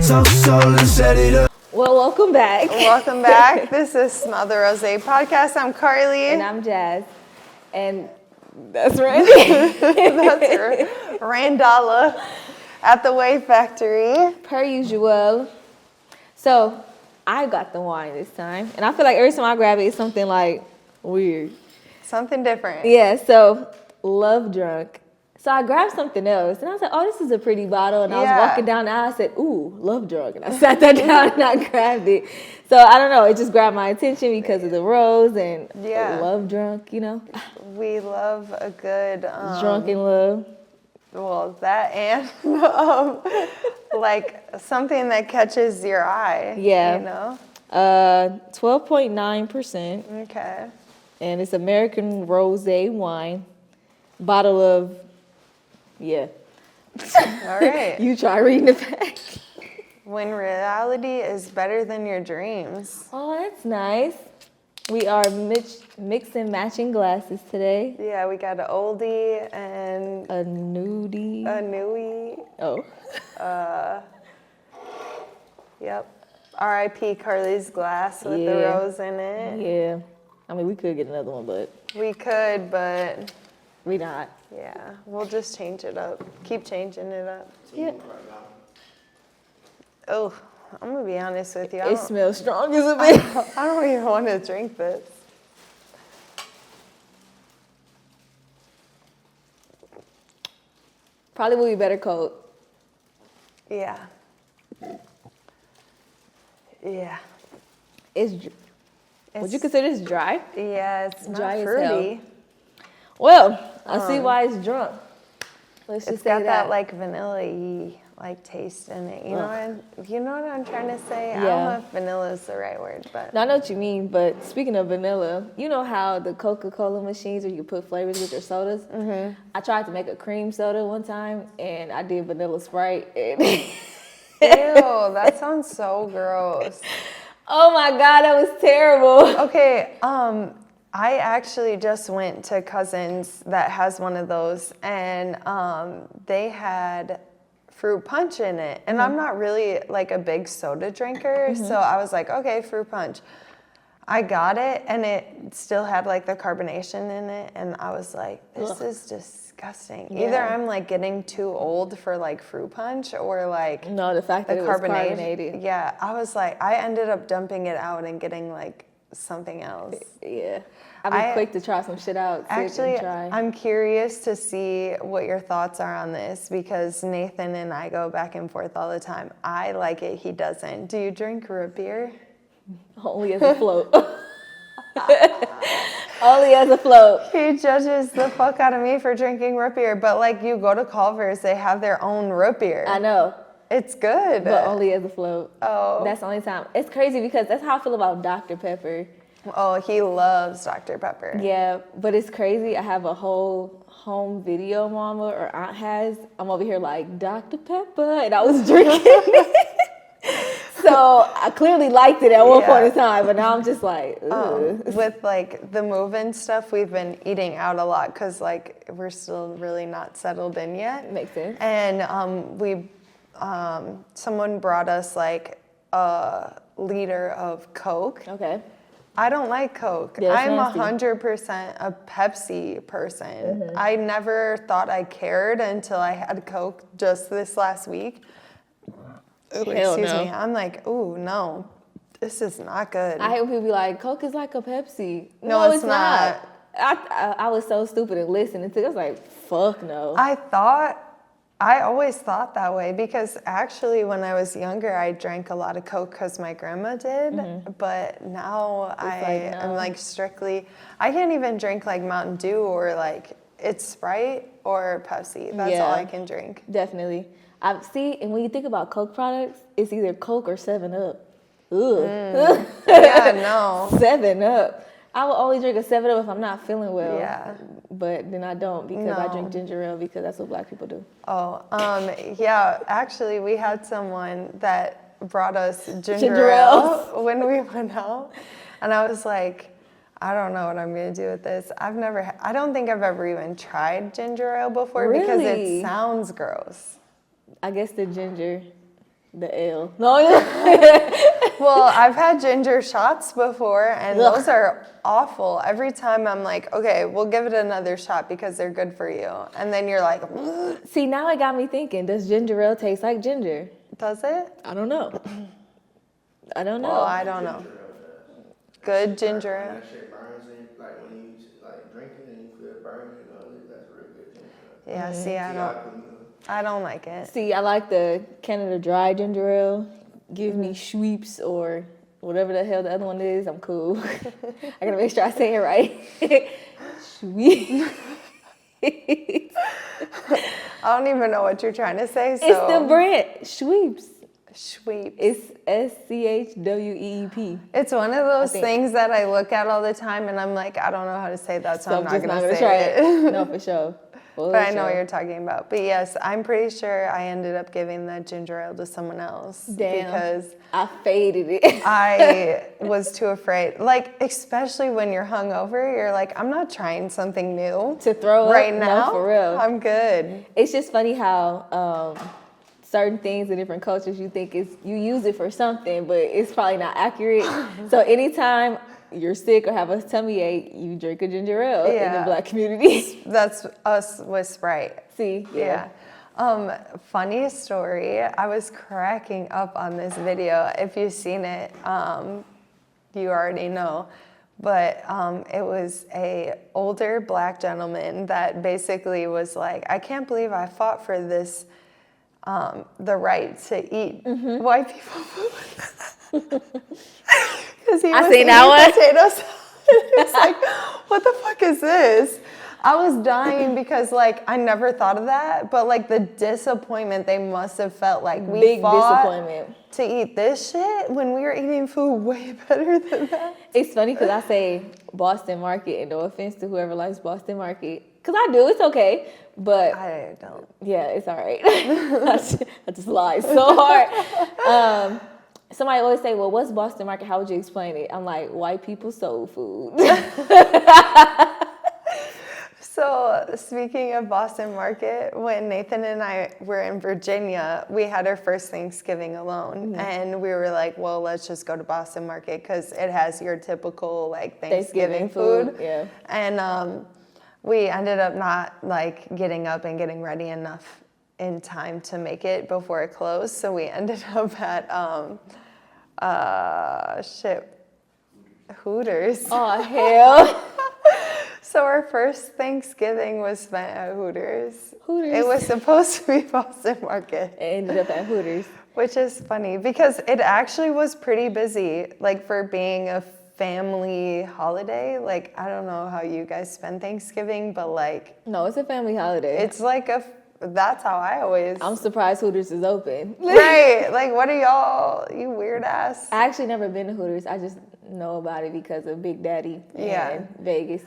let's set it up. Well, welcome back. Welcome back. This is Smell the Rosè podcast. I'm Carly. And I'm Jazz. And that's Randy. That's her. Randala at the Wave Factory. Per usual. So, I got the wine this time. And I feel like every time I grab it, it's something like weird. Something different. Yeah, so Love Drunk. So I grabbed something else, and I was like, oh, this is a pretty bottle. And I was walking down the aisle, I said, ooh, Love Drunk. And I sat that down and I grabbed it. So I don't know, it just grabbed my attention because of the rose and Love Drunk, you know. We love a good... Drunk in love. Well, that and like something that catches your eye. Yeah. You know? 12.9%. Okay. And it's American Rosé wine. Bottle of... Yeah. All right. You try reading the back. When reality is better than your dreams. Oh, that's nice. We are mix and matching glasses today. Yeah, we got an oldie and a nudie. A newie. Oh. Yep. R.I.P. Carly's glass with the rose in it. Yeah. I mean, we could get another one, but... We could, but... We not. Yeah, we'll just change it up. Keep changing it up. Yeah. Oh, I'm going to be honest with you. It smells strong as a bit. I don't even want to drink this. Probably will be better cold. Yeah. Yeah. Would you consider this dry? Yeah, it's dry not as fruity. hell. Well, I see why it's drunk. Let's just It's say got that like vanilla-y like taste in it. You know what I'm trying to say? I don't know if vanilla is the right word, but no, I know what you mean. But speaking of vanilla, you know how the Coca-Cola machines where you put flavors with your sodas? Mm-hmm. I tried to make a cream soda one time, and I did vanilla Sprite. And ew, that sounds so gross. Oh my God, that was terrible. Okay, I actually just went to Cousins that has one of those, and they had fruit punch in it. And I'm not really like a big soda drinker, so I was like, okay, fruit punch. I got it, and it still had like the carbonation in it, and I was like, this is disgusting. Yeah. Either I'm like getting too old for like fruit punch, or like the fact that it was carbonated. Yeah, I was like, I ended up dumping it out and getting like something else. Yeah. I'd be quick to try some shit out. Actually, I'm curious to see what your thoughts are on this, because Nathan and I go back and forth all the time. I like it, he doesn't. Do you drink root beer? Only as a float. Only as a float. He judges the fuck out of me for drinking root beer, but like you go to Culver's, they have their own root beer. I know. It's good. But only as a float. Oh. That's the only time. It's crazy because that's how I feel about Dr. Pepper. Oh, he loves Dr. Pepper. Yeah, but it's crazy. I have a whole home video mama or aunt has. I'm over here like, Dr. Pepper, and I was drinking it. So I clearly liked it at one point in time, but now I'm just like, ugh. With like the move-in stuff, we've been eating out a lot because like we're still really not settled in yet. Makes sense. And someone brought us like a liter of Coke. Okay. I don't like Coke. Yeah, I'm nasty. 100% a Pepsi person. I never thought I cared until I had Coke just this last week. Excuse me. I'm like, ooh, no, this is not good. I hate when people be like, Coke is like a Pepsi. No, it's not. I was so stupid and listening to it. I was like, fuck no. I always thought that way, because actually when I was younger, I drank a lot of Coke because my grandma did. But now I'm like strictly, I can't even drink like Mountain Dew or like it's Sprite or Pepsi. That's all I can drink. Definitely. And when you think about Coke products, it's either Coke or 7-Up. Ugh. Yeah, no. 7-Up. I will only drink a 7-Up if I'm not feeling well. Yeah. But then I don't, because I drink ginger ale because that's what black people do. Oh, yeah. Actually, we had someone that brought us ginger ale when we went out. And I was like, I don't know what I'm going to do with this. I don't think I've ever even tried ginger ale before because it sounds gross. I guess the ginger. The L. No. Well, I've had ginger shots before, and those are awful. Every time I'm like, okay, we'll give it another shot because they're good for you. And then you're like, ugh. See, now it got me thinking, does ginger ale taste like ginger? Does it? I don't know. I don't know. Well, I don't know. Good ginger ale. That shit burns in, like when you like drink it and you feel it burning and all that, that's real good ginger ale. Yeah, see, I don't like it. See, I like the Canada Dry ginger ale. Give me Schweppes or whatever the hell the other one is. I'm cool. I gotta make sure I say it right. Schweppes. I don't even know what you're trying to say. So. It's the brand. Schweppes. Schweppes. It's SCHWEEP. It's one of those things that I look at all the time and I'm like, I don't know how to say that, so I'm not going to say try it. No, for sure. But I know what you're talking about. But yes, I'm pretty sure I ended up giving that ginger ale to someone else. Damn. Because I faded it. I was too afraid. Like, especially when you're hungover, you're like, I'm not trying something new. To throw right up? now. No, for real. I'm good. It's just funny how certain things in different cultures, you think you use it for something, but it's probably not accurate. So anytime you're sick or have a tummy ache, you drink a ginger ale in the Black community. That's us with Sprite. See? Yeah. Funny story. I was cracking up on this video. If you've seen it, you already know. But it was a older Black gentleman that basically was like, I can't believe I fought for this, the right to eat white people food. Because he was eating potatoes. It's like, what the fuck is this? I was dying because, like, I never thought of that, but, like, the disappointment they must have felt, like, we Big fought disappointment to eat this shit when we were eating food way better than that. It's funny because I say Boston Market, and no offense to whoever likes Boston Market, because I do, it's okay, but I don't. yeah, it's all right. I just lied so hard. Somebody always say, well, what's Boston Market? How would you explain it? I'm like, white people soul food. So, speaking of Boston Market, when Nathan and I were in Virginia, we had our first Thanksgiving alone. And we were like, well, let's just go to Boston Market because it has your typical, like, Thanksgiving food. Yeah. And we ended up not, like, getting up and getting ready enough in time to make it before it closed. So we ended up at, Hooters. Oh, hell. So our first Thanksgiving was spent at Hooters. Hooters. It was supposed to be Boston Market. It ended up at Hooters. Which is funny because it actually was pretty busy, like for being a family holiday. Like, I don't know how you guys spend Thanksgiving, but like... No, it's a family holiday. It's like that's how I always... I'm surprised Hooters is open. Right. Like, what are y'all, you weird ass? I actually never been to Hooters. I just know about it because of Big Daddy in Vegas.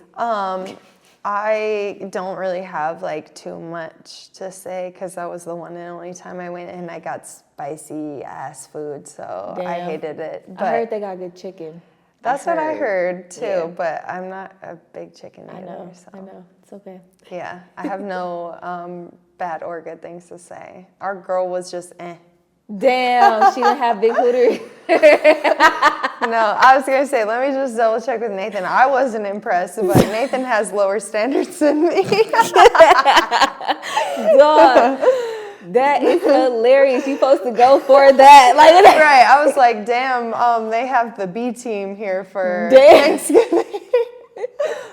I don't really have like too much to say because that was the one and only time I went and I got spicy ass food, so Damn. I hated it. But I heard they got good chicken. That's what I heard too, but I'm not a big chicken eater. I know. It's okay. Yeah, I have no bad or good things to say. Our girl was just eh. Damn, she didn't have big Hooters. No, I was going to say, let me just double check with Nathan. I wasn't impressed, but Nathan has lower standards than me. Dog, that is hilarious. You supposed to go for that. Like, right, I was like, damn, they have the B team here for Thanksgiving.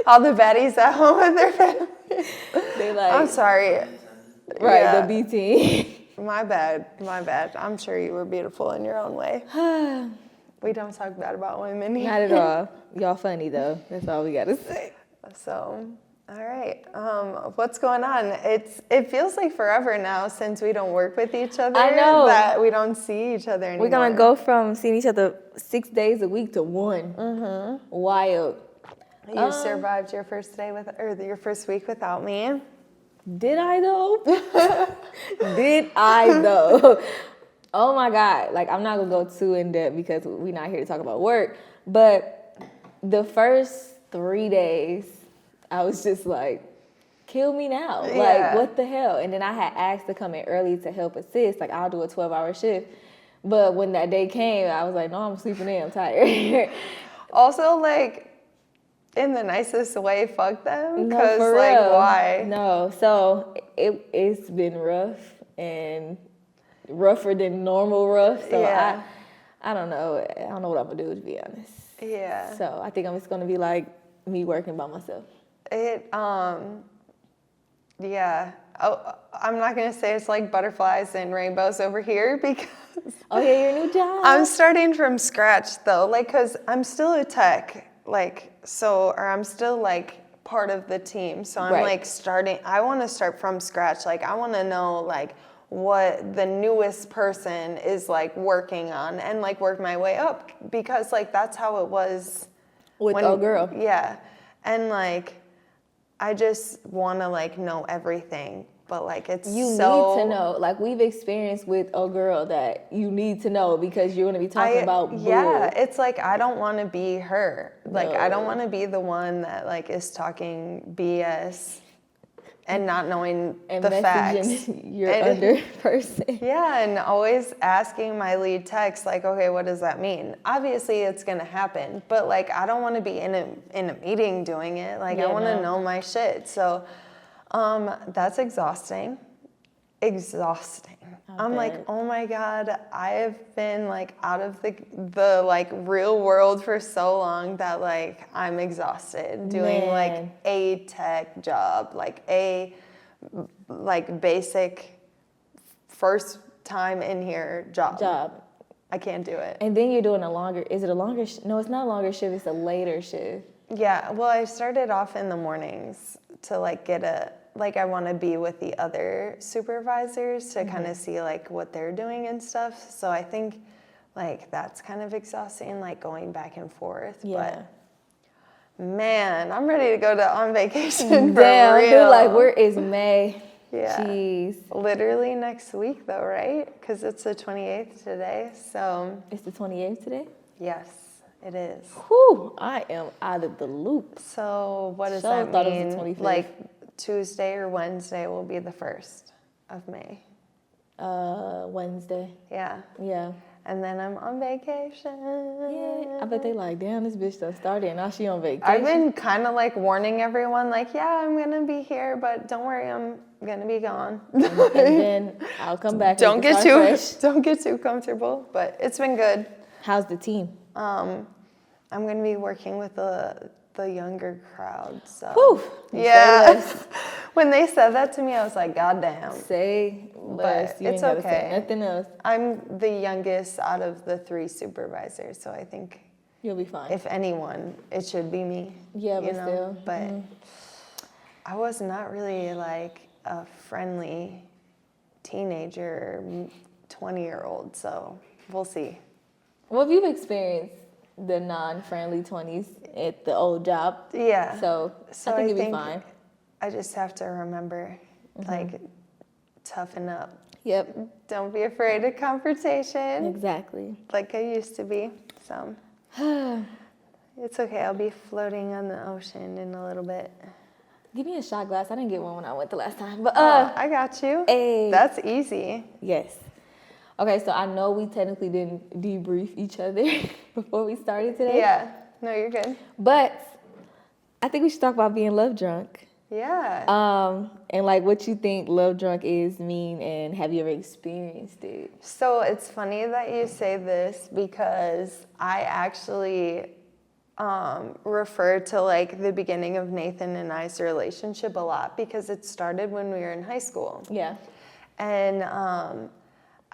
All the baddies at home with their family. They like, I'm sorry. Right, Yeah. the B team. My bad. I'm sure you were beautiful in your own way. We don't talk bad about women here. Not at all. Y'all funny though. That's all we gotta say. So, all right. What's going on? It feels like forever now since we don't work with each other. I know. That we don't see each other anymore. We're gonna go from seeing each other 6 days a week to one. Mm-hmm. Wild. You survived your first your first week without me. Did I though? Did I though? Oh my God. Like, I'm not gonna go too in depth because we're not here to talk about work. But the first 3 days, I was just like, kill me now. Yeah. Like, what the hell? And then I had asked to come in early to help assist. Like, I'll do a 12-hour shift. But when that day came, I was like, no, I'm sleeping in. I'm tired. Also, like, in the nicest way, fuck them. No, Because, for like, real. why? No, so it's been rough and rougher than normal rough. So Yeah. I don't know. I don't know what I'm gonna do, to be honest. Yeah. So I think I'm just gonna be like me working by myself. Yeah. Oh, I'm not going to say it's like butterflies and rainbows over here because Oh yeah, your new job. I'm starting from scratch though. Like, cause I'm still a tech, like, so, or I'm still like part of the team. So I'm Right. like I want to start from scratch. Like, I want to know like what the newest person is like working on and like work my way up because like that's how it was with Oh Girl. Yeah. And like, I just want to like know everything, but like it's You need to know. Like we've experienced with Oh Girl that you need to know because you're gonna be talking about bull. Yeah, it's like I don't want to be her. Like I don't No. want to be the one that like is talking BS and not knowing And the facts. messaging your And- under person. Yeah, and always asking my lead techs like, okay, what does that mean? Obviously, it's gonna happen, but like, I don't want to be in a meeting doing it. Like, I Yeah, want to no. know my shit. So, that's exhausting. I'm like, bet. oh my god, I have been like out of the like real world for so long that like I'm exhausted doing like Man. a tech job, like a like basic first time in here job. I can't do it. And then you're doing a longer, is it a longer, no, it's not a longer shift, it's a later shift. Yeah, well, I started off in the mornings to like get I want to be with the other supervisors to kind of see like what they're doing and stuff. So I think like that's kind of exhausting, like going back and forth. Yeah. But man, I'm ready to go on vacation for Damn, real. dude, like where is May? Yeah. Jeez. Literally next week though, right? Because it's the 28th today. So It's the 28th today? yes, it is. Whew, I am out of the loop. So what does So that thought it was the mean? 25th. Like Tuesday or Wednesday will be the 1st of May. Wednesday. Yeah. Yeah. And then I'm on vacation. Yeah. I bet they like, damn, this bitch done started and now she on vacation. I've been kind of like warning everyone, like, yeah, I'm going to be here, but don't worry, I'm going to be gone. and then I'll come back. Don't and we can get start fresh. don't get too comfortable, but it's been good. How's the team? I'm going to be working with the younger crowd. So Whew. yeah. Say less. When they said that to me, I was like, God damn. Say less. But You it's ain't gotta say okay. nothing else. I'm the youngest out of the 3 supervisors, so I think You'll be fine. if anyone, it should be me. Yeah, you but know? still. But I was not really like a friendly teenager, 20-year-old, so we'll see. Well, if you've experienced the non-friendly 20s at the old job, Yeah. so I think you'll be fine. I just have to remember, like, toughen up. Yep, Don't be afraid of confrontation, exactly. like I used to be. So it's okay. I'll be floating on the ocean in a little bit. Give me a shot glass. I didn't get one when I went the last time, but I got you. hey. That's easy. Yes. Okay, so I know we technically didn't debrief each other before we started today. Yeah. No, you're good. But I think we should talk about being love drunk. Yeah. And like what you think love drunk mean, and have you ever experienced it? So it's funny that you say this because I actually refer to like the beginning of Nathan and I's relationship a lot because it started when we were in high school. Yeah. And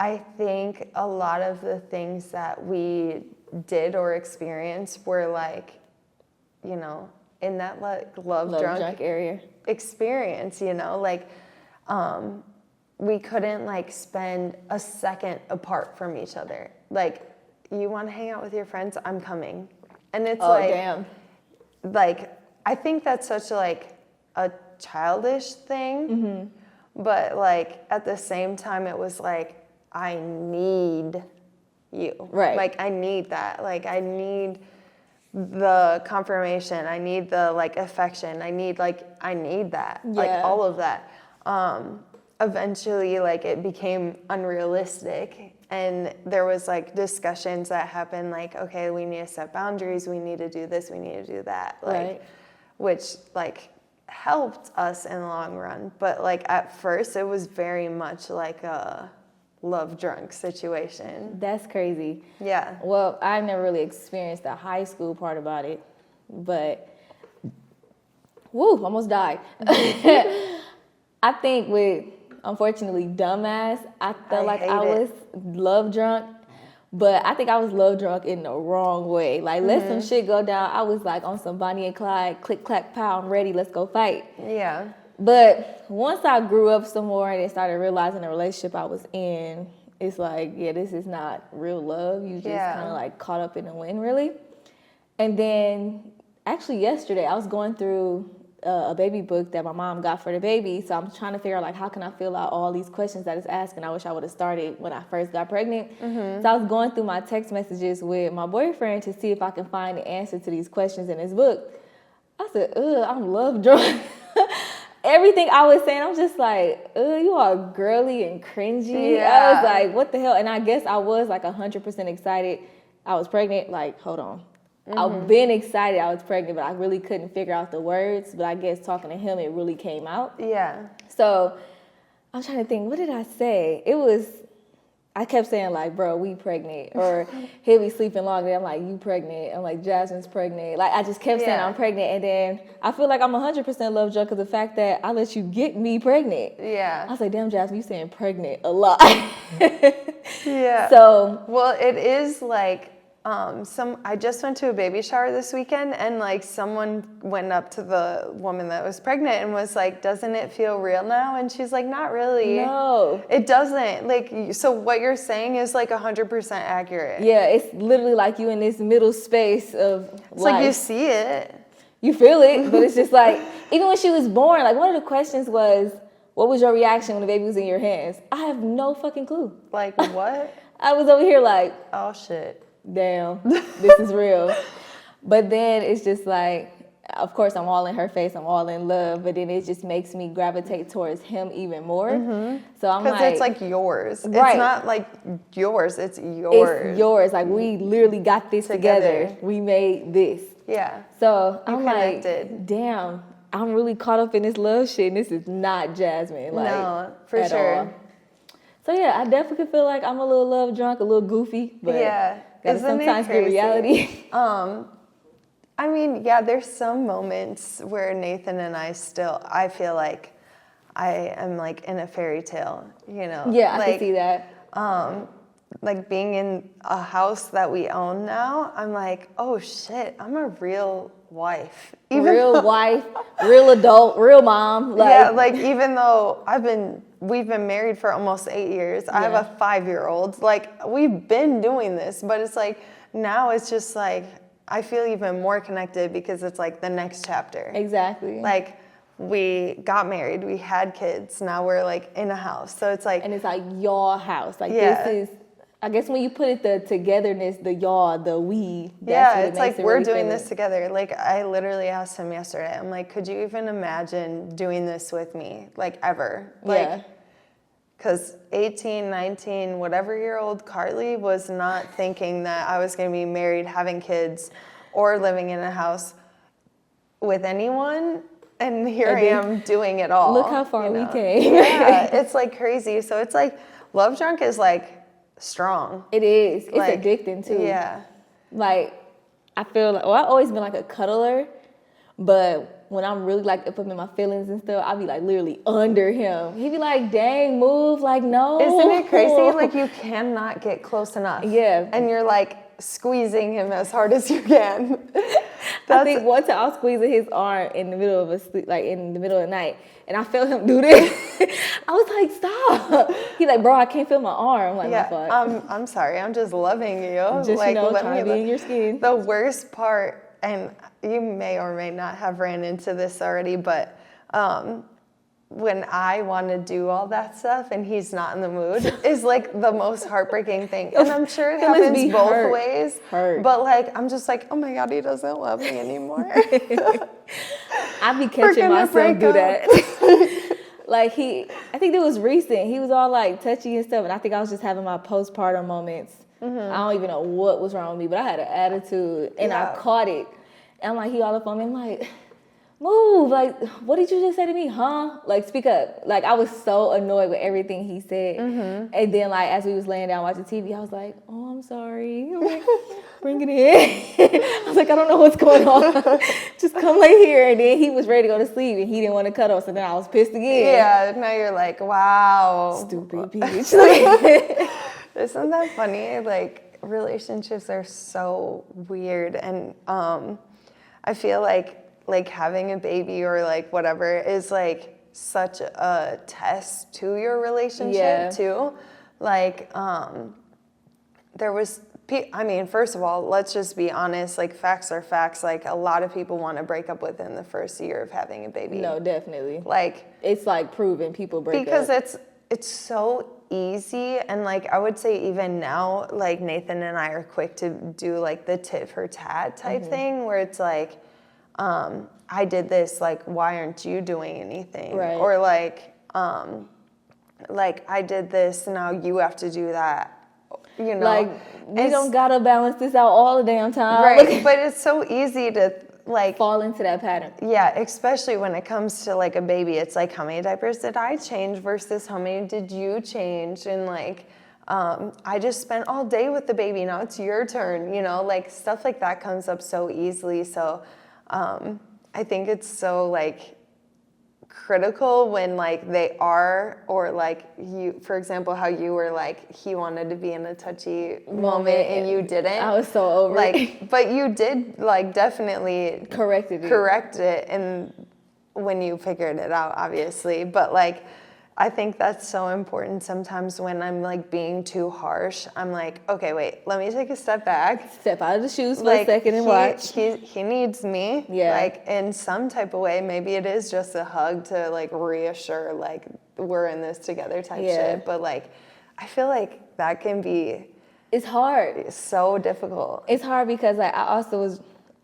I think a lot of the things that we did or experienced were like, you know, in that like love drunk area experience, you know, like we couldn't like spend a second apart from each other. Like, you want to hang out with your friends? I'm coming. And it's damn. Like, I think that's such like a childish thing, but like at the same time, it was like, I need you. Right. Like, I need that. Like, I need the confirmation. I need the like affection. I need that. Yeah. Like all of that. Eventually, like it became unrealistic, and there was like discussions that happened, like, okay, we need to set boundaries, we need to do this, we need to do that, like, Right. which like helped us in the long run. But like at first, it was very much like a love drunk situation. That's crazy. Yeah. Well, I never really experienced the high school part about it, but almost died. I think with, unfortunately, dumbass, I felt like I was love drunk, but I think I was love drunk in the wrong way. Like, let some shit go down. I was like on some Bonnie and Clyde, click, clack, pow, I'm ready, let's go fight. Yeah. But once I grew up some more and started realizing the relationship I was in, it's like, yeah, this is not real love. You just kind of like caught up in the wind, really. And then actually yesterday I was going through a baby book that my mom got for the baby. So I'm trying to figure out, like, how can I fill out all these questions that it's asking? I wish I would have started when I first got pregnant. So I was going through my text messages with my boyfriend to see if I can find the answer to these questions in his book. I said, I'm love drunk. Everything I was saying, I'm just like, you are girly and cringy. Yeah. I was like, what the hell? And I guess I was like 100% excited. I was pregnant. Like, hold on. I've been excited I was pregnant, but I really couldn't figure out the words. But I guess talking to him, it really came out. Yeah. So I'm trying to think, what did I say? I kept saying, like, bro, we pregnant. Or he'll be sleeping longer. I'm like, you pregnant. I'm like, Jasmine's pregnant. Like, I just kept saying I'm pregnant. And then I feel like I'm 100% love drunk because the fact that I let you get me pregnant. Yeah. I was like, damn, Jasmine, you saying pregnant a lot. Yeah. So. Well, it is like, I just went to a baby shower this weekend, and like someone went up to the woman that was pregnant and was like, doesn't it feel real now? And she's like, not really. No. It doesn't. Like, so what you're saying is like 100% accurate. Yeah, it's literally like you in this middle space of It's life. like you see it. You feel it, but it's just like, even when she was born, like one of the questions was, what was your reaction when the baby was in your hands? I have no fucking clue. Like what? I was over here like, Oh shit. damn, this is real. But then it's just like, of course, I'm all in her face, I'm all in love, but then it just makes me gravitate towards him even more. So I'm like, because it's like yours. Right. It's not like yours, it's yours. It's yours. Like, we literally got this together. We made this. Yeah. So You I'm connected. like, damn, I'm really caught up in this love shit, and this is not Jasmine. Like, No, for at sure. all. So yeah, I definitely feel like I'm a little love drunk, a little goofy, but Yeah. gotta Isn't it sometimes get crazy? reality. I mean, yeah, there's some moments where Nathan and I feel like I am like in a fairy tale, you know? Yeah, I like, can see that. Like being in a house that we own now, I'm like, oh shit, I'm a real wife. Real wife, real adult, real mom. Like, yeah, like even though we've been married for almost 8 years. I have a 5-year-old. Like, we've been doing this, but it's like, now it's just like, I feel even more connected because it's like the next chapter. Exactly. Like, we got married, we had kids, now we're like in a house. So it's like, and it's like your house. Like, Yeah. this is, I guess when you put it, the togetherness, the y'all, the we. That's yeah, what it it's makes like it we're really doing feel this together. Like, I literally asked him yesterday, I'm like, could you even imagine doing this with me? Like, ever? Like, Yeah. because 18, 19, whatever-year-old Carly was not thinking that I was going to be married, having kids, or living in a house with anyone. And here I am doing it all. Look how far we came. Yeah, it's like crazy. So it's like, love drunk is like strong. It is. It's Like, addicting too. Yeah. Like, I feel like, well, I've always been like a cuddler, but when I'm really like up in my feelings and stuff, I'll be like literally under him. He'd be like, dang, move, like, no. Isn't it crazy? Like, you cannot get close enough. Yeah. And you're like squeezing him as hard as you can. I think one time I was squeezing his arm in the middle of in the middle of the night, and I felt him do this. I was like, stop. He's like, bro, I can't feel my arm. I'm like, my fault. I'm sorry. I'm just loving you. Just, like, trying to be in your skin. The worst part, and you may or may not have ran into this already, but when I want to do all that stuff and he's not in the mood is like the most heartbreaking thing. And I'm sure it happens both ways. But like, I'm just like, oh my God, he doesn't love me anymore. I be catching myself do that. Like I think it was recent. He was all like touchy and stuff, and I think I was just having my postpartum moments. I don't even know what was wrong with me, but I had an attitude, and I caught it. And I'm like, he all up on me. I'm like, move. Like, what did you just say to me, huh? Like, speak up. Like, I was so annoyed with everything he said. And then, like, as we was laying down watching TV, I was like, oh, I'm sorry. I'm like, bring it in. I was like, I don't know what's going on. Just come lay here. And then he was ready to go to sleep, and he didn't want to cuddle. So then I was pissed again. Yeah, now you're like, wow. Stupid bitch. Isn't that funny? Like, relationships are so weird. And I feel like having a baby or like whatever is like such a test to your relationship too. Like, first of all, let's just be honest, like facts are facts. Like a lot of people want to break up within the first year of having a baby. No, definitely. Like, it's like proven people break up. Because it's so easy, and like I would say even now, like Nathan and I are quick to do like the tit for tat type thing where it's like, I did this, like why aren't you doing anything? Right. Or like I did this, now you have to do that. You know, like we don't gotta balance this out all the damn time. Right. But it's so easy to like fall into that pattern. Yeah, especially when it comes to like a baby. It's like, how many diapers did I change versus how many did you change? And like, I just spent all day with the baby. Now it's your turn, you know, like stuff like that comes up so easily. So I think it's so like critical when like they are, or like you, for example, how you were like, he wanted to be in a touchy moment and you didn't. I was so over it. But you did like definitely correct it and when you figured it out, obviously. But like, I think that's so important sometimes when I'm like being too harsh. I'm like, okay, wait, let me take a step back. Step out of the shoes for a second and watch. He needs me. Yeah. Like in some type of way, maybe it is just a hug to like reassure like we're in this together type shit. But like, I feel like that can be. It's hard. So difficult. It's hard because like I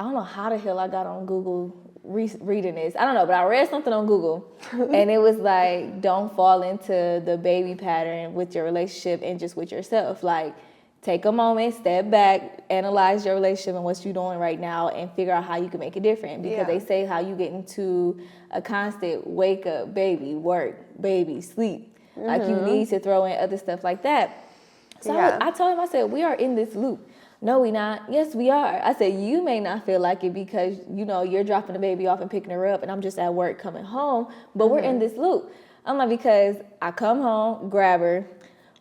don't know how the hell I got on Google reading this. I don't know, but I read something on Google and it was like, don't fall into the baby pattern with your relationship and just with yourself. Like, take a moment, step back, analyze your relationship and what you're doing right now and figure out how you can make it different. Because they say how you get into a constant wake up, baby, work, baby, sleep. Like you need to throw in other stuff like that. So I told him, I said, we are in this loop. No, we not. Yes, we are. I said, you may not feel like it because, you know, you're dropping the baby off and picking her up and I'm just at work coming home, but we're in this loop. I'm like, because I come home, grab her,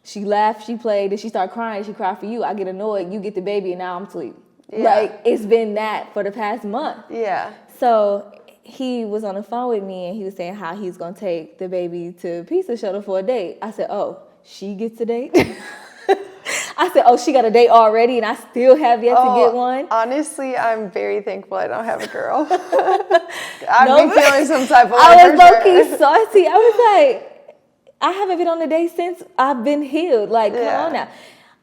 she laughed, she played, then she started crying, she cried for you. I get annoyed, you get the baby and now I'm asleep. Yeah. Like, it's been that for the past month. Yeah. So he was on the phone with me and he was saying how he's going to take the baby to Pizza Shuttle for a date. I said, oh, she gets a date? I said, oh, she got a date already and I still have yet to get one? Honestly, I'm very thankful I don't have a girl. I'd be feeling some type of way. I was low-key saucy. I was like, I haven't been on a date since I've been healed. Like, come on now.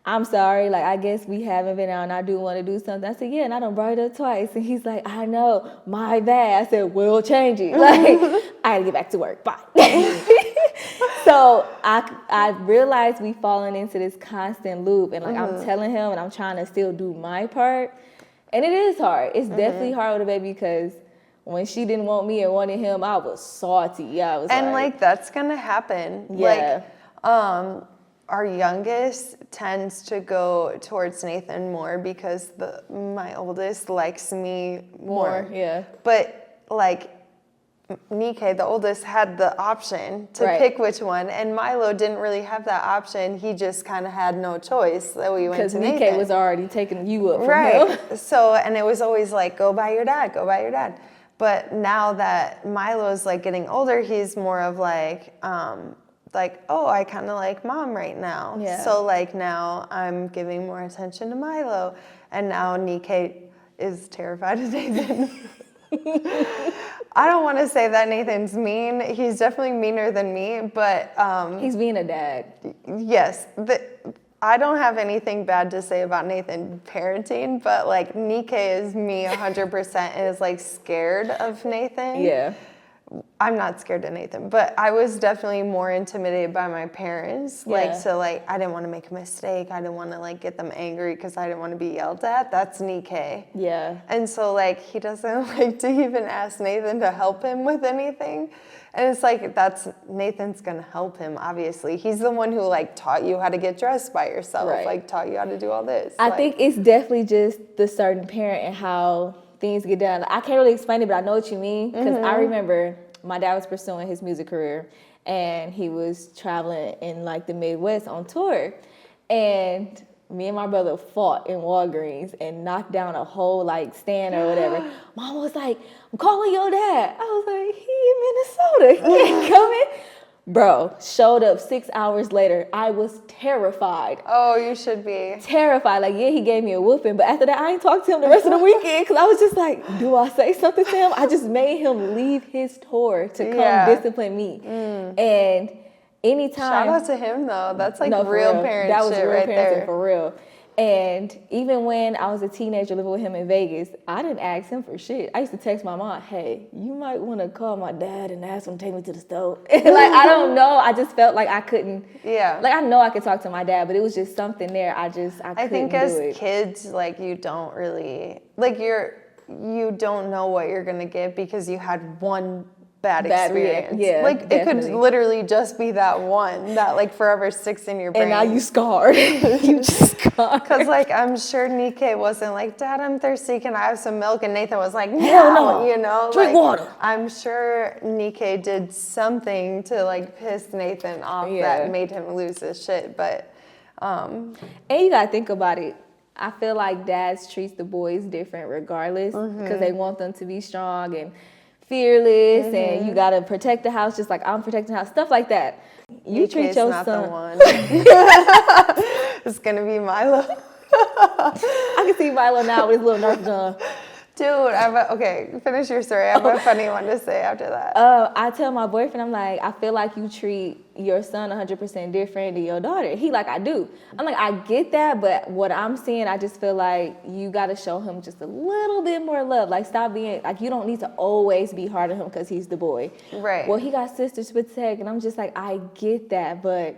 I'm sorry, like, I guess we haven't been out and I do want to do something. I said, yeah, and I done brought it up twice. And he's like, I know, my bad. I said, we'll change it. Like, I had to get back to work. Bye. So I realized we fallen into this constant loop. And, like, I'm telling him and I'm trying to still do my part. And it is hard. It's definitely hard with a baby because when she didn't want me and wanted him, I was salty. Yeah, I was like, that's going to happen. Yeah. Like, our youngest tends to go towards Nathan more because my oldest likes me more. Yeah. But like Nikkei, the oldest, had the option to pick which one, and Milo didn't really have that option. He just kind of had no choice. So we went to Nathan. Because Nikkei was already taking you up from him. So, and it was always like, go by your dad, go by your dad. But now that Milo's like getting older, he's more of like, oh, I kind of like mom right now. Yeah. So like now I'm giving more attention to Milo, and now Nikkei is terrified of Nathan. I don't want to say that Nathan's mean. He's definitely meaner than me, but he's being a dad. Yes. I don't have anything bad to say about Nathan parenting, but like Nikkei is me 100% and is like scared of Nathan. Yeah. I'm not scared of Nathan, but I was definitely more intimidated by my parents. Like, so like, I didn't want to make a mistake. I didn't want to like get them angry because I didn't want to be yelled at. That's Nikkei. Yeah. And so like, he doesn't like to even ask Nathan to help him with anything. And it's like, Nathan's going to help him, obviously. He's the one who like taught you how to get dressed by yourself, like taught you how to do all this. I think it's definitely just the certain parent and how things get done. I can't really explain it, but I know what you mean. Because I remember my dad was pursuing his music career, and he was traveling in like the Midwest on tour. And me and my brother fought in Walgreens and knocked down a whole like stand or whatever. Mom was like, I'm calling your dad. I was like, he in Minnesota. He ain't coming. Bro, showed up 6 hours later. I was terrified. Oh, you should be. Terrified. Like, yeah, he gave me a whooping. But after that, I ain't talked to him the rest of the weekend because I was just like, do I say something to him? I just made him leave his tour to come discipline me. And anytime. Shout out to him, though. That's like no, real real. parent That was shit real right parenting there. for real. And even when I was a teenager living with him in Vegas, I didn't ask him for shit. I used to text my mom, hey, you might want to call my dad and ask him to take me to the store. Like, I don't know. I just felt like I couldn't. Yeah. Like, I know I could talk to my dad, but it was just something there. I couldn't think do as it. kids, like, you don't really, like, you don't know what you're going to get because you had one bad experience. Yeah, like definitely. It could literally just be that one that like forever sticks in your brain. And now you scarred. You just scarred. Because like I'm sure Nikkei wasn't like, Dad, I'm thirsty. Can I have some milk? And Nathan was like, hell no. You know, drink like, water. I'm sure Nikkei did something to like piss Nathan off that made him lose his shit. But and you gotta think about it. I feel like dads treats the boys different regardless because they want them to be strong and fearless, and you gotta protect the house just like I'm protecting the house, stuff like that. You treat your not son. The one. It's gonna be Milo. I can see Milo now with his little Nerf gun. Dude, okay, finish your story. I have a funny one to say after that. I tell my boyfriend, I'm like, I feel like you treat your son 100% different than your daughter. He like, I do. I'm like, I get that, but what I'm seeing, I just feel like you got to show him just a little bit more love. Like, stop being, like, you don't need to always be hard on him because he's the boy. Right. Well, he got sisters to protect, and I'm just like, I get that, but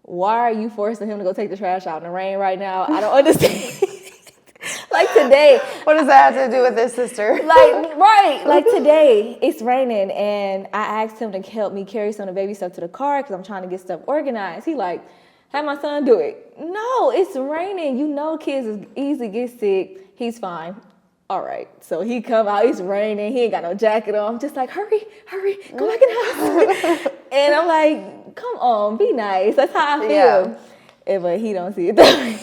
why are you forcing him to go take the trash out in the rain right now? I don't understand. Like today. What does that have to do with his sister? Like today, it's raining, and I asked him to help me carry some of the baby stuff to the car because I'm trying to get stuff organized. He like, have my son do it. No, it's raining. You know kids is easy get sick. He's fine. All right. So he come out, it's raining. He ain't got no jacket on. I'm just like, hurry, go back in the house. And I'm like, come on, be nice. That's how I feel. Yeah. But he don't see it that way.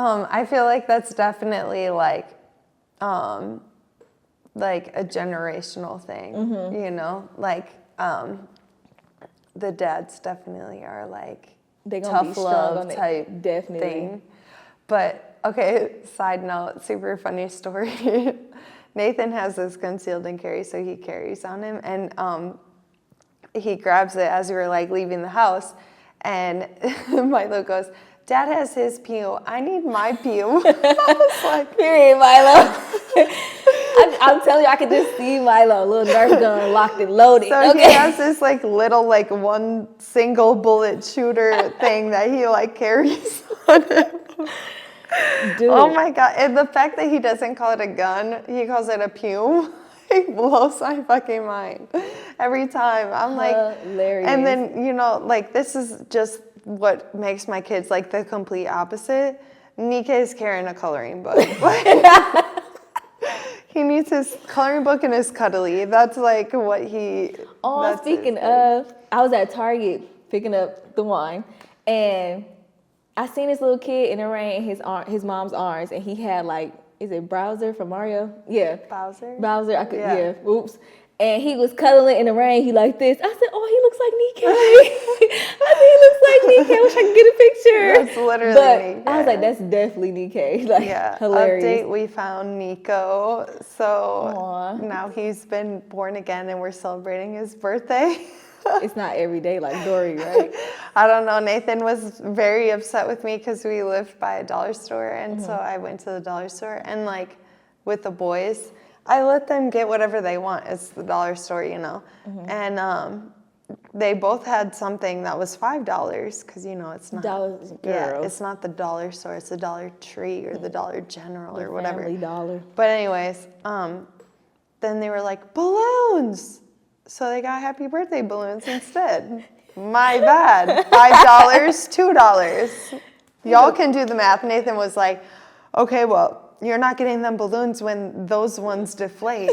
I feel like that's definitely like a generational thing, you know, like, the dads definitely are like they gonna tough be love type definitely thing. But okay, side note, super funny story. Nathan has this concealed and carry, so he carries on him, and he grabs it as we were like leaving the house, and Milo goes, Dad has his pew. I need my pew. I was like, period, Milo. I'm telling you, I could just see Milo, little Nerf gun locked and loaded. So he has this like little like one single bullet shooter thing that he like carries on him. Dude. Oh my God. And the fact that he doesn't call it a gun, he calls it a pew. It blows my fucking mind every time. I'm like, hilarious. And then, you know, like this is just what makes my kids like the complete opposite. Nikkei is carrying a coloring book. He needs his coloring book and his cuddly. That's like what he. Oh, speaking of, I was at Target picking up the wine, and I seen this little kid in the rain in his mom's arms, and he had like, is it Bowser from Mario? Yeah. Bowser. Yeah. Oops. And he was cuddling in the rain. He like this. I said, "Oh, he looks like Nikkei." I said, "He looks like Nikkei. I wish I could get a picture." That's literally Nikkei. I was like, "That's definitely Nikkei." Like, hilarious. Update: we found Nico. So now he's been born again, and we're celebrating his birthday. It's not every day like Dory, right? I don't know. Nathan was very upset with me because we lived by a dollar store, and so I went to the dollar store, and like with the boys, I let them get whatever they want. It's the dollar store, you know. And they both had something that was $5 because, you know, it's not. Dollars, Yeah, girl. it's not the dollar store. It's the Dollar Tree or the Dollar General or whatever. Family Dollar. But anyways, then they were like, balloons. So they got happy birthday balloons instead. My bad. $5, $2. Y'all can do the math. Nathan was like, okay, well, you're not getting them balloons when those ones deflate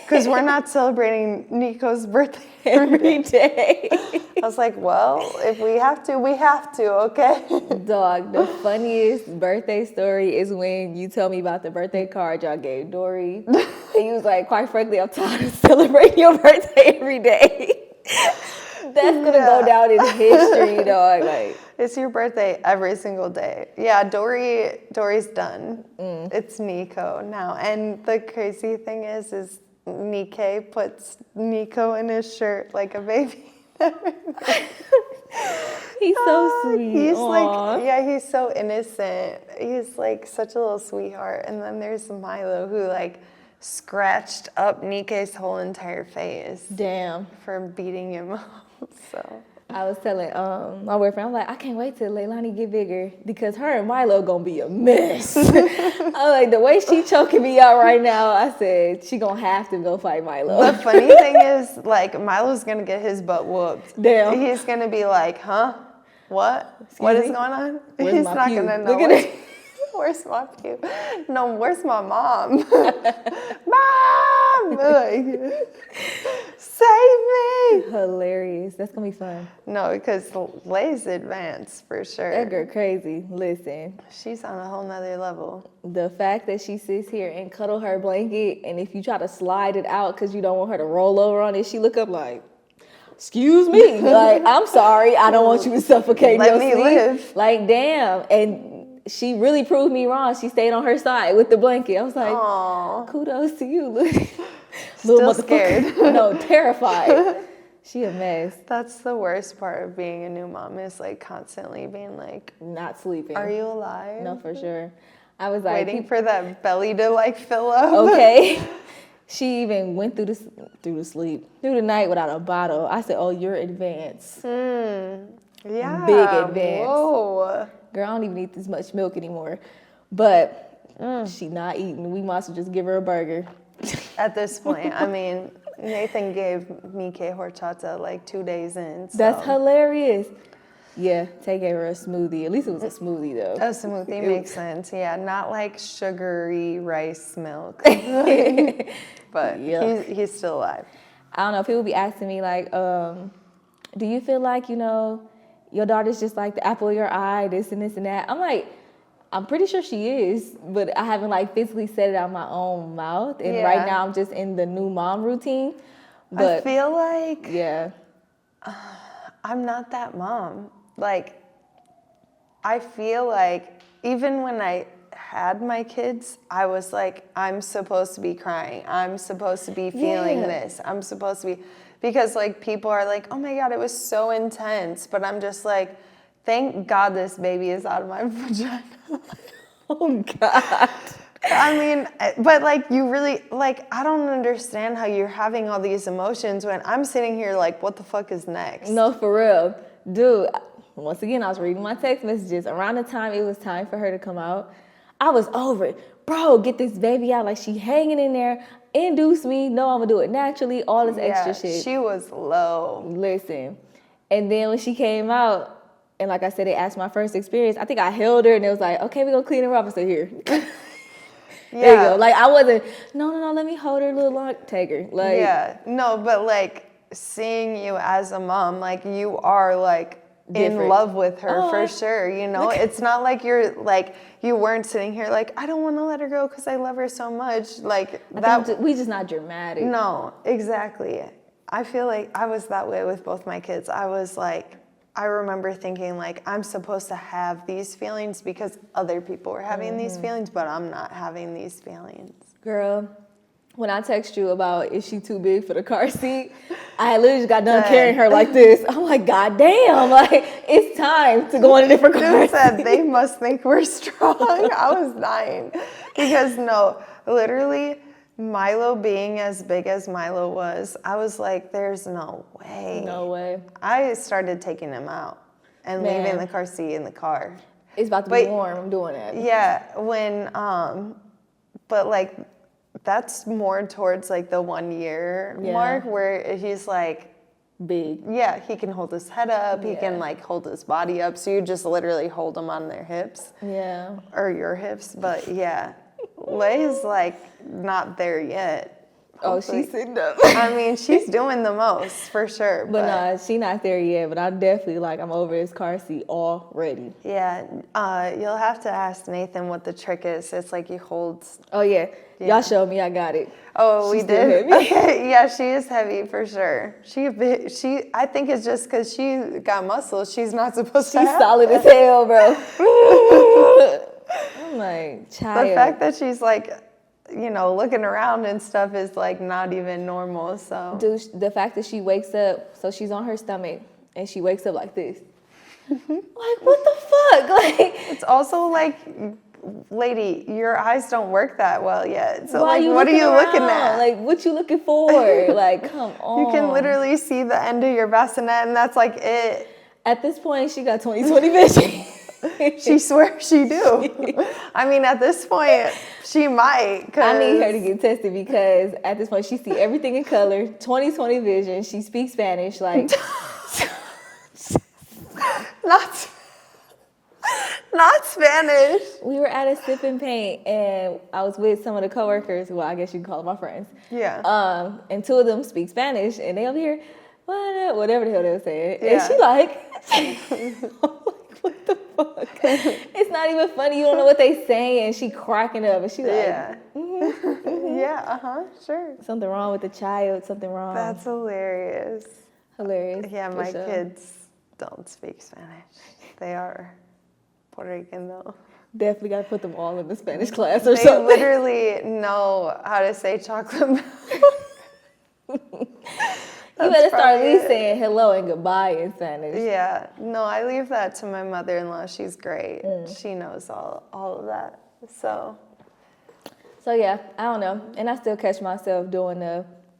because we're not celebrating Nico's birthday Every day. I was like, well, if we have to, we have to, okay? Dog, the funniest birthday story is when you tell me about the birthday card y'all gave Dory. And you was like, quite frankly, I'm tired of celebrating your birthday every day. That's gonna go down in history, dog. Like, it's your birthday every single day. Yeah, Dory's done. It's Nico now. And the crazy thing is Nike puts Nico in his shirt like a baby. he's so sweet. He's Aw. like, yeah, he's so innocent. He's like such a little sweetheart. And then there's Milo who like scratched up Nike's whole entire face. Damn. For beating him up. So I was telling my boyfriend, I'm like, I can't wait till Leilani get bigger because her and Milo gonna be a mess. I'm like, the way she choking me out right now, I said she gonna have to go fight Milo. the funny thing is, like, Milo's gonna get his butt whooped. Damn. He's gonna be like, huh? What? Excuse What is me? going on? Where's He's my not pube? gonna know. Look at it. Where's my pube? No, where's my mom? Mom! Like, save me! Hilarious. That's gonna be fun. No, because Lay's advanced for sure. That girl crazy. Listen, She's on a whole nother level. the fact that she sits here and cuddle her blanket, and if you try to slide it out because you don't want her to roll over on it, she look up like, excuse me. Like, I'm sorry, I don't want you to suffocate in Let your me sleep. live. Like, damn. And she really proved me wrong. She stayed on her side with the blanket. I was like, Aww. kudos to you. Look. Still Little motherfucker. scared. No, terrified. She a mess. That's the worst part of being a new mom is like constantly being like, Not sleeping. are you alive? No, for sure. I was like, Waiting for that belly to like fill up. okay. She even went through the night without a bottle. I said, oh, you're advanced. Yeah. Big advance. Whoa. Girl, I don't even eat this much milk anymore. But she not eating. We might as well just give her a burger. At this point, I mean, Nathan gave Mike horchata like 2 days in. So. That's hilarious. Yeah, Tay gave her a smoothie. At least it was a smoothie, though. A smoothie makes sense. Yeah, not like sugary rice milk. But Yeah. he's still alive. I don't know. People be asking me, like, do you feel like, you know, your daughter's just like the apple of your eye, this and this and that? I'm like, I'm pretty sure she is, but I haven't like physically said it out my own mouth. And right now I'm just in the new mom routine. But I feel like yeah, I'm not that mom. Like, I feel like even when I had my kids, I was like, I'm supposed to be crying. I'm supposed to be feeling this. I'm supposed to be, because like people are like, oh my God, it was so intense. But I'm just like, thank God this baby is out of my vagina. oh God. I mean, but like you really, like, I don't understand how you're having all these emotions when I'm sitting here like, what the fuck is next? No, for real. Dude, once again, I was reading my text messages. Around the time it was time for her to come out, I was over it. Bro, get this baby out. Like, she hanging in there. Induce me. No, I'm going to do it naturally. All this extra shit. She was low. Listen. And then when she came out, and like I said, they asked my first experience, I think I held her, and it was like, okay, we're going to clean her up. I said, here. There you go. Like, I wasn't, no, let me hold her a little long. Take her. Like, yeah. No, but like seeing you as a mom, like you are like different. in love with her for I- sure. You know, it's not like you're like, you weren't sitting here like, I don't want to let her go because I love her so much. Like that. we just not dramatic. No, exactly. I feel like I was that way with both my kids. I was like, I remember thinking like, I'm supposed to have these feelings because other people are having these feelings, but I'm not having these feelings. Girl, when I text you about is she too big for the car seat, I literally just got done carrying her like this. I'm like, God damn, like it's time to go in a different car Dude said seat. they must think we're strong. I was dying because no, literally Milo being as big as Milo was, I was like, there's no way. No way. I started taking him out and Man. leaving the car seat in the car. It's about to be warm. I'm doing that. Yeah, but like, that's more towards like the 1 year mark where he's like, Big. yeah, he can hold his head up. He Yeah. can like hold his body up. So you just literally hold him on their hips. Yeah. Or your hips. But yeah, Lay's like not there yet. Oh, she's sitting up. I mean, she's doing the most for sure. But nah, she not there yet. But I definitely I'm over this car seat already. Yeah, you'll have to ask Nathan what the trick is. It's like you hold. Oh yeah. Y'all showed me. I got it. Oh, She's we still did. heavy. Okay, yeah, she is heavy for sure. She. I think it's just because she got muscles. She's not supposed to. She's have solid that. as hell, bro. I'm like, child. The fact that she's like, looking around and stuff is like not even normal. So. Dude, the fact that she wakes up, so she's on her stomach, and she wakes up like this. Like, what the fuck? Like, It's also like, lady, your eyes don't work that well yet. So why like, you what are you looking around? at? Like, what you looking for? Like, come on. You can literally see the end of your bassinet, and that's like it. At this point, she got 20/20 vision. She swears she do. I mean, at this point, she might. I need her to get tested because at this point, she see everything in color, 20/20 vision. She speaks Spanish, like. Not Spanish. We were at a sip and paint, and I was with some of the coworkers. Well, I guess you can call them my friends. Yeah. And two of them speak Spanish, and they over here, whatever the hell they were saying. Yeah. And she like, what the fuck? It's not even funny. You don't know what they saying, and she cracking up, and she like, Yeah. Yeah. Sure. something wrong with the child. Something wrong. That's hilarious. hilarious. Yeah, for my sure. kids don't speak Spanish. They are Puerto Rican though. Definitely got to put them all in the Spanish class or They something. literally know how to say chocolate milk. You better start at least saying hello and goodbye in Spanish. Yeah, no, I leave that to my mother-in-law. She's great. She knows all of that. So yeah, I don't know. And I still catch myself doing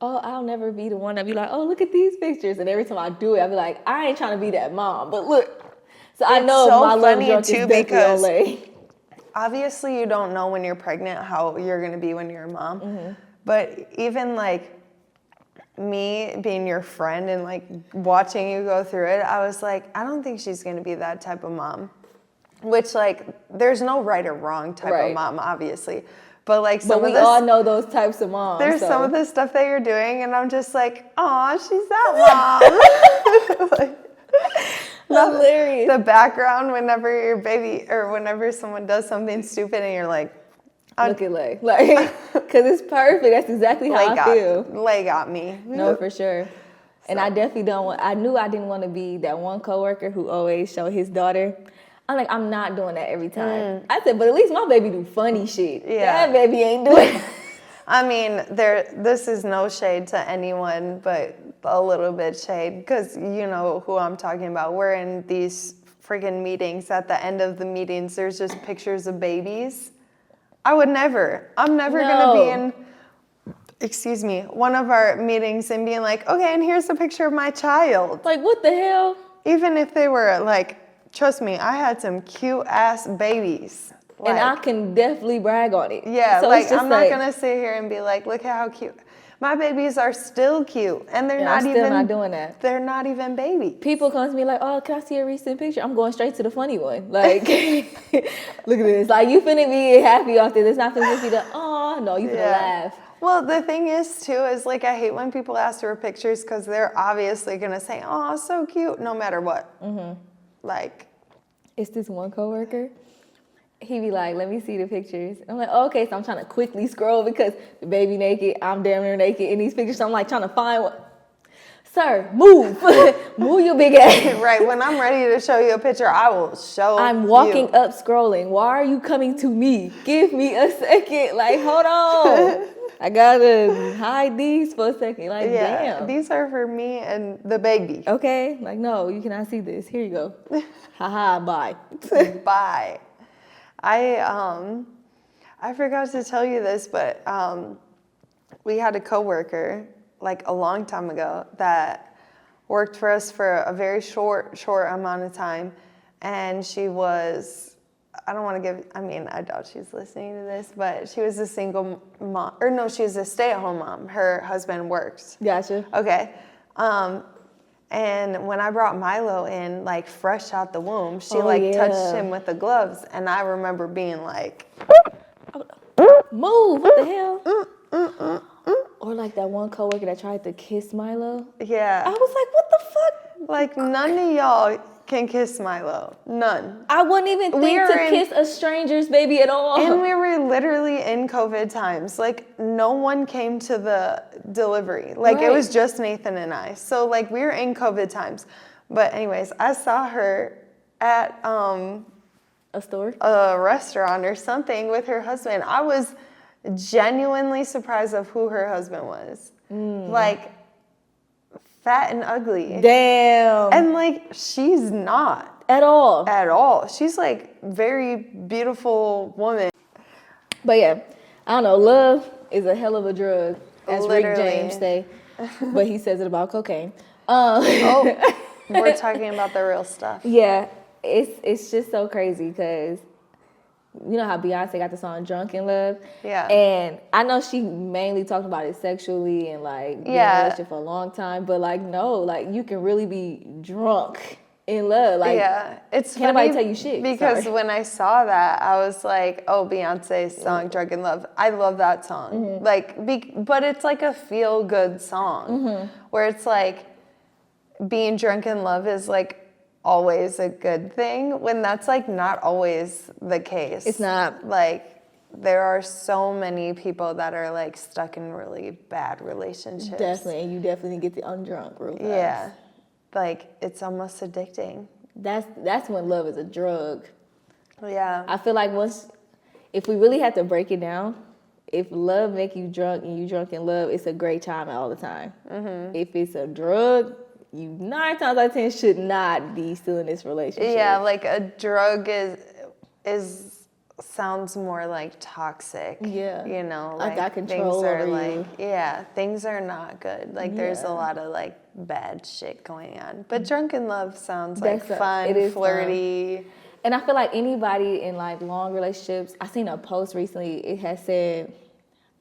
I'll never be the one that be like, oh, look at these pictures. And every time I do it, I be like, I ain't trying to be that mom, but look. So I know so my love funny, drunk too, is definitely on lay. obviously you don't know when you're pregnant how you're going to be when you're a mom. But even like me being your friend and like watching you go through it, I was like, I don't think she's going to be that type of mom. Which like, there's no right or wrong type of mom, obviously. But like some But of we all know those types of moms. there's so. some of the stuff that you're doing, and I'm just like, aw, she's that mom. Like, hilarious. the background whenever your baby or whenever someone does something stupid, and you're like, Look at Lay. Like, because it's perfect. That's exactly how I feel. Lay got me. No, for sure. And I definitely I knew I didn't want to be that one coworker who always showed his daughter. I'm like, I'm not doing that every time. I said, but at least my baby do funny shit. Yeah. That baby ain't doing it. I mean, this is no shade to anyone, but a little bit shade, because you know who I'm talking about. We're in these friggin' meetings. At the end of the meetings, there's just pictures of babies. I'm never gonna be in, one of our meetings and being like, okay, and here's a picture of my child. Like, what the hell? Even if they were like, trust me, I had some cute ass babies. And I can definitely brag on it. Yeah, so like it's just I'm not gonna sit here and be like, look at how cute. My babies are still cute, and they're I'm still not doing that. They're not even babies. People come to me like, oh, can I see a recent picture? I'm going straight to the funny one. Like, look at this. Like, you finna be happy off this. It's not finna just be the, oh, no, you finna laugh. Well, the thing is, too, is like I hate when people ask for pictures because they're obviously gonna say, oh, so cute, no matter what. Like, it's this one coworker. He be like, let me see the pictures. I'm like, oh, okay, so I'm trying to quickly scroll because the baby naked, I'm damn near naked in these pictures. So I'm like trying to find what. Sir, move. Move your big ass. right, when I'm ready to show you a picture, I will show I'm walking you. up scrolling. Why are you coming to me? Give me a second. Like, hold on. I gotta hide these for a second. Like, damn. These are for me and the baby. Okay, like, no, you cannot see this. Here you go. Haha, bye. Bye. I forgot to tell you this, but we had a coworker like a long time ago that worked for us for a very short amount of time, and she was, I don't want to give, I mean, I doubt she's listening to this, but she was a single mom, or no, she was a stay-at-home mom. Her husband works. Gotcha. Okay. And when I brought Milo in, like fresh out the womb, she touched him with the gloves, and I remember being like, move, what the hell? Or like that one coworker that tried to kiss Milo. yeah. I was like, what the fuck? Like, none of y'all can kiss Milo. None. I wouldn't even think to kiss a stranger's baby at all. And we were literally in COVID times. Like, no one came to the delivery. Like, it was just Nathan and I. So, like, we were in COVID times. But anyways, I saw her at a store? A restaurant or something with her husband. I was genuinely surprised of who her husband was. Like, fat and ugly. Damn. And like, she's not. At all. At all. She's like very beautiful woman. But yeah, I don't know. Love is a hell of a drug, as Rick James say. But he says it about cocaine. Oh, we're talking about the real stuff. Yeah, it's just so crazy because you know how Beyonce got the song "Drunk in Love." Yeah. And I know she mainly talked about it sexually and like being in a relationship for a long time, but like no, like you can really be drunk in love. Like it's can't nobody tell you shit. Because when I saw that, I was like, oh, Beyonce's song "Drunk in Love." I love that song. Like, but it's like a feel good song where it's like being drunk in love is like always a good thing when that's like not always the case. It's not. Like, there are so many people that are like stuck in really bad relationships. Definitely, and you definitely get the undrunk real fast. Yeah, like it's almost addicting. That's when love is a drug. Yeah, I feel like if we really had to break it down, if love make you drunk and you drunk in love, it's a great time all the time. If it's a drug, you 9 times out of 10 should not be still in this relationship. Yeah, like a drug is sounds more like toxic. Yeah. You know, like got control things are over like you. yeah, things are not good. Like there's a lot of like bad shit going on. But drunken love sounds like fun, it is flirty. Fun. And I feel like anybody in like long relationships, I seen a post recently, it had said,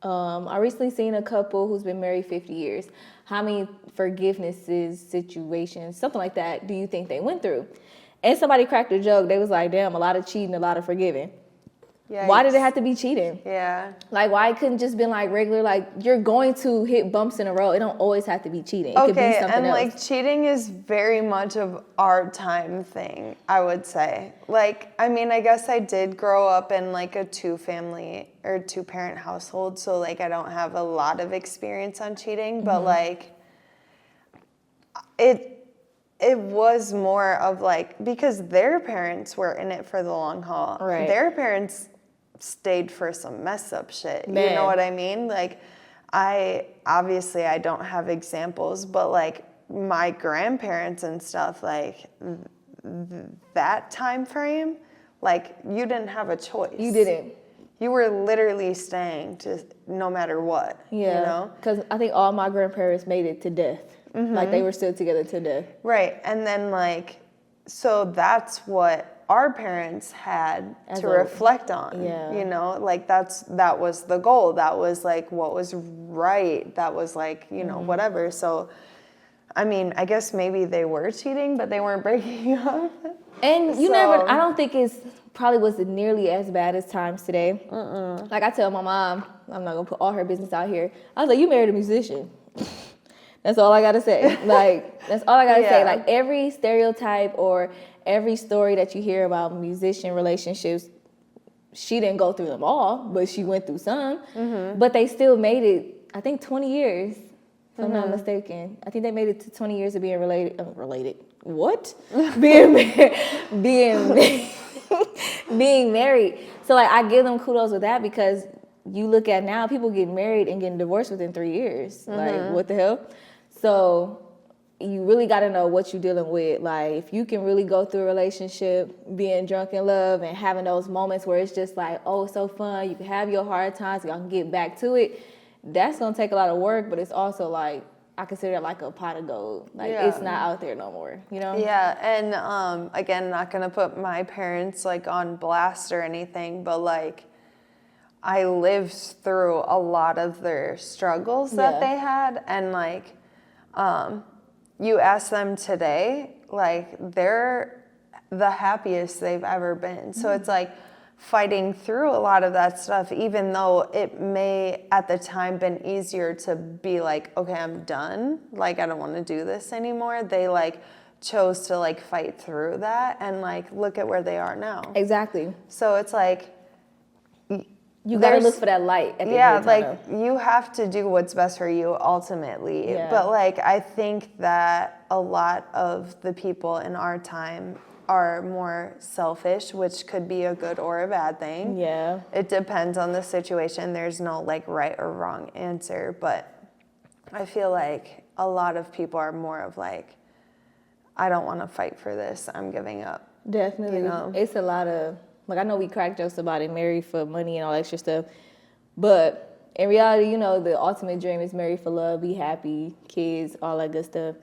I recently seen a couple who's been married 50 years. How many forgivenesses, situations, something like that, do you think they went through? And somebody cracked a joke. They was like, damn, a lot of cheating, a lot of forgiving. Yikes. Why did it have to be cheating? Yeah. Like, why it couldn't just been like regular, like, you're going to hit bumps in a row. It don't always have to be cheating. It could be something and else. like cheating is very much of our time thing, I would say. Like, I mean, I guess I did grow up in like a 2-parent household, so like I don't have a lot of experience on cheating, but like it was more of like, because their parents were in it for the long haul. Right. Their parents stayed for some mess up shit. Man. You know what I mean? Like, I don't have examples, but like my grandparents and stuff, like that time frame, like you didn't have a choice. You didn't. You were literally staying to no matter what. Yeah. You know? Because I think all my grandparents made it to death. Like they were still together to death. Right. And then like, so that's what our parents had to reflect on. Yeah. You know, like that was the goal. That was like what was right. That was like, you know, whatever. So, I mean, I guess maybe they were cheating, but they weren't breaking up. And I don't think it's probably was nearly as bad as times today. Like I tell my mom, I'm not gonna put all her business out here. I was like, you married a musician. That's all I gotta say. Like, that's all I gotta say. Like, every stereotype or every story that you hear about musician relationships, she didn't go through them all, but she went through some. But they still made it, I think, 20 years, if I'm not mistaken. I think they made it to 20 years of being related. What? being married. So, like, I give them kudos with that because you look at now, people getting married and getting divorced within 3 years. Like, what the hell? So you really got to know what you're dealing with. Like, if you can really go through a relationship, being drunk in love and having those moments where it's just like, oh, it's so fun. You can have your hard times. Y'all can get back to it. that's gonna take a lot of work, but it's also like I consider it like a pot of gold. Like it's not out there no more, you know? Yeah, and again, not gonna put my parents like on blast or anything, but like I lived through a lot of their struggles that they had, and like you ask them today, like they're the happiest they've ever been. So it's like fighting through a lot of that stuff, even though it may at the time been easier to be like, okay, I'm done, like I don't want to do this anymore. They like chose to like fight through that, and like look at where they are now. Exactly. So it's like you gotta look for that light at the end of the tunnel. like you have to do what's best for you ultimately. But like I think that a lot of the people in our time are more selfish, which could be a good or a bad thing. Yeah. It depends on the situation. There's no like right or wrong answer, but I feel like a lot of people are more of like, I don't want to fight for this. I'm giving up. Definitely. You know? It's a lot of, like I know we crack jokes about it, married for money and all extra stuff, but in reality, you know, the ultimate dream is marry for love, be happy, kids, all that good stuff.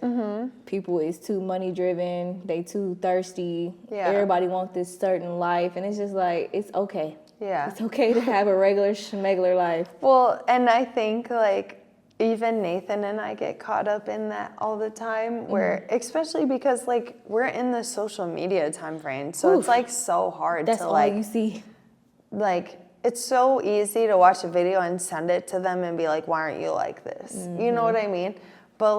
People is too money driven, they too thirsty. Everybody wants this certain life, and it's just like, it's okay. It's okay to have a regular schmegular life. Well, and I think like even Nathan and I get caught up in that all the time, where especially because like we're in the social media time frame, so it's like so hard That's to all like you see. Like it's so easy to watch a video and send it to them and be like, why aren't you like this? You know what I mean? But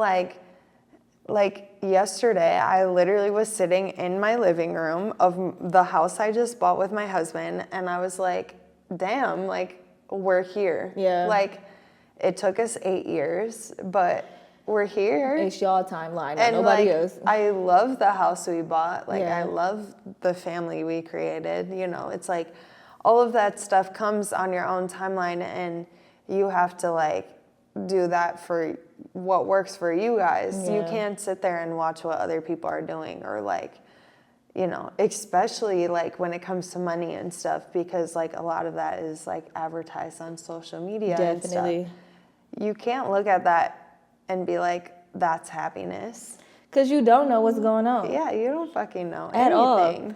like yesterday, I literally was sitting in my living room of the house I just bought with my husband, and I was like, damn, like we're here. Like it took us 8 years, but we're here. It's y'all timeline, and nobody like, else. I love the house we bought. Like I love the family we created. You know, it's like all of that stuff comes on your own timeline, and you have to like do that for what works for you guys. You can't sit there and watch what other people are doing, or like, you know, especially like when it comes to money and stuff, because like a lot of that is like advertised on social media. Definitely. And stuff. You can't look at that and be like, that's happiness. Because you don't know what's going on. Yeah, you don't fucking know at anything. all.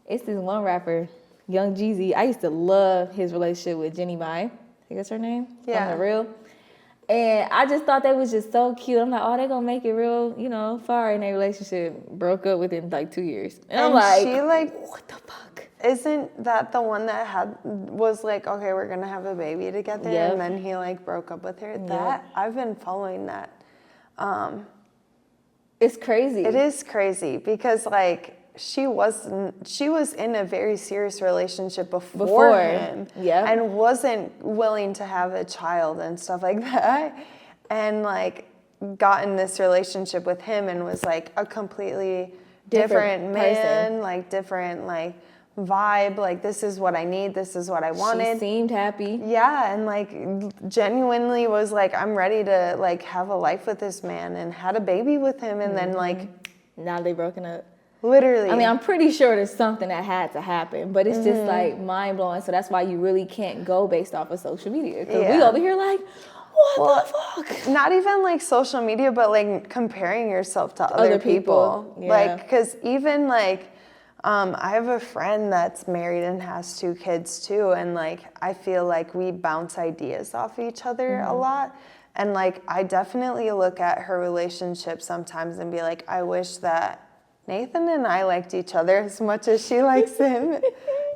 It's this one rapper, Young Jeezy. I used to love his relationship with Jenny Mai. I think that's her name. Yeah. From The Real. And I just thought that was just so cute. I'm like, oh, they're going to make it real, you know, far in their relationship. Broke up within like 2 years. And I'm like, she like, what the fuck? Isn't that the one that was like, okay, we're going to have a baby together? And then he like broke up with her. That, I've been following that. It's crazy. It is crazy because like, she was in a very serious relationship before him, and wasn't willing to have a child and stuff like that, and like got in this relationship with him and was like a completely different man, person. Like different like vibe, like this is what I need, this is what I wanted. She seemed happy. Yeah, and like genuinely was like, I'm ready to like have a life with this man, and had a baby with him, and then like now they broken up. Literally. I mean, I'm pretty sure there's something that had to happen, but it's just like mind blowing. So that's why you really can't go based off of social media. Because we over here like, what the fuck? Not even like social media, but like comparing yourself to other people. Like, because even like, I have a friend that's married and has 2 kids too. And like, I feel like we bounce ideas off each other a lot. And like, I definitely look at her relationship sometimes and be like, I wish that Nathan and I liked each other as much as she likes him,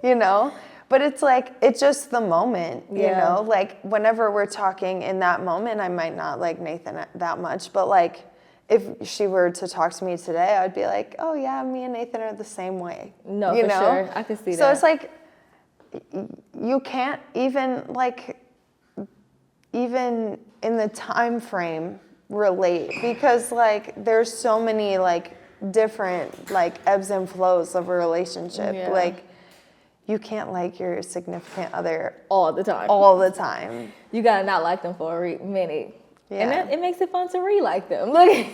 you know? But it's like, it's just the moment, you know? Like, whenever we're talking in that moment, I might not like Nathan that much, but like, if she were to talk to me today, I'd be like, oh yeah, me and Nathan are the same way. No, you know? Sure. I can see that. So it's like, you can't even like, even in the time frame relate, because like, there's so many like, different like ebbs and flows of a relationship. Like you can't like your significant other all the time. You gotta not like them for a minute. And it makes it fun to re-like them. Look.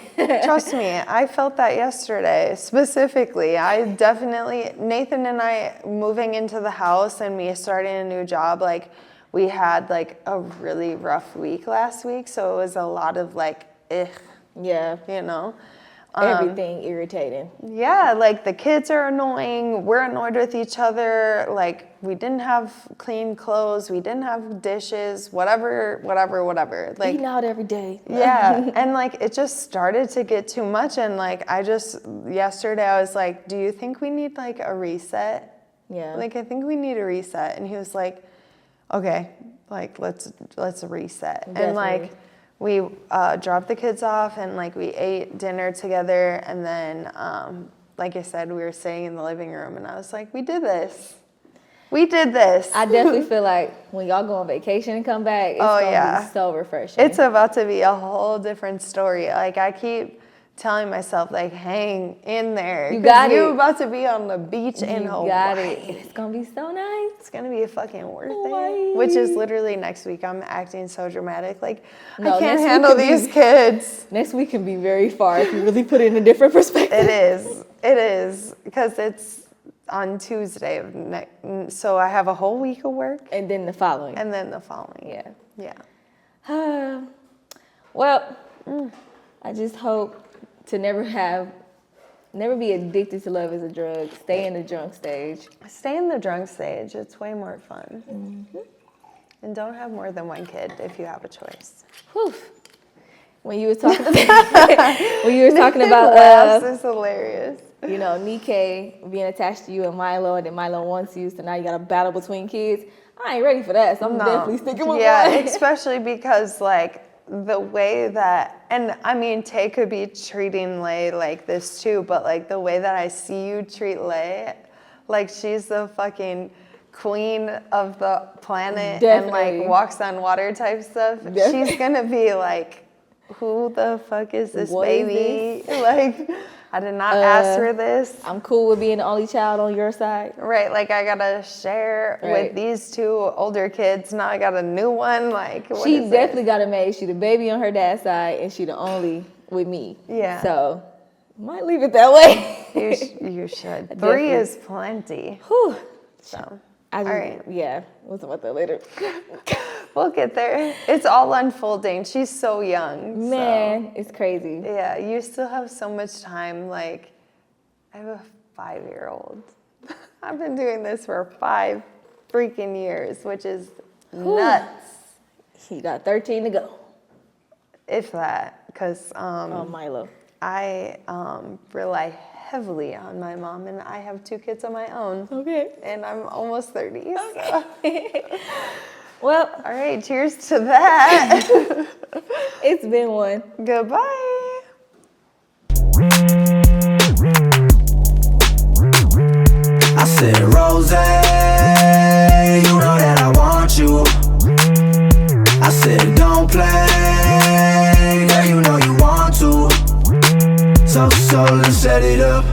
Trust me, I felt that yesterday specifically. I definitely, Nathan and I moving into the house and me starting a new job, like we had like a really rough week last week. So it was a lot of like, Yeah. you know. Everything irritating. Yeah, like the kids are annoying. We're annoyed with each other. Like we didn't have clean clothes. We didn't have dishes. Whatever. Like Eating out every day. yeah, and like it just started to get too much. And like yesterday I was like, do you think we need like a reset? Yeah. Like I think we need a reset. And he was like, okay, like let's reset. Definitely. And like we dropped the kids off and like we ate dinner together. And then like I said, we were sitting in the living room and I was like, we did this. I definitely feel like when y'all go on vacation and come back, it's gonna be so refreshing. It's about to be a whole different story. Like I keep telling myself, like, hang in there. You got You're it. about to be on the beach in Hawaii. You got it. It's gonna be so nice. It's gonna be fucking worth Hawaii. it. Which is literally next week. I'm acting so dramatic. Like No, I can't next week handle can be- these kids. Next week can be very far if you really put it in a different perspective. It is because it's on Tuesday of so I have a whole week of work And then the following. and then the following. Yeah. Yeah. Well, I just hope to never be addicted to love as a drug. Stay in the drunk stage. Stay in the drunk stage. It's way more fun. And don't have more than one kid if you have a choice. Whew. When you were talking about Laughs is hilarious. you know, Nikkei being attached to you and Milo, and then Milo wants you, so now you got a battle between kids. I ain't ready for that, so I'm definitely sticking with Yeah, one. especially because like the way that, and I mean, Tay could be treating Lay like this too, but like the way that I see you treat Lay, like she's the fucking queen of the planet Definitely. and like walks on water type stuff. Definitely. She's gonna be like, who the fuck is this What is baby? Like, I did not ask for this. I'm cool with being the only child on your side. Right, like I gotta share Right. with these two older kids. Now I got a new one. Like, what She is definitely got a maid. She the baby on her dad's side, and she the only with me. Yeah. So, might leave it that way. You should. Definitely. 3 is plenty. Whew. So, I just, all right, yeah, we'll talk about that later. we'll get there. It's all unfolding. She's so young. so- Man, it's crazy. Yeah, you still have so much time. Like, I have a 5-year-old. I've been doing this for 5 freaking years, which is nuts. He got 13 to go. If that, because Oh, Milo. I rely heavily on my mom, and I have 2 kids of my own, Okay. and I'm almost 30. So. Well, All right, cheers to that. it's been one. Goodbye. I said, Rosè, you know that I want you. I said, don't play, girl, you know you want to. So let's set it up.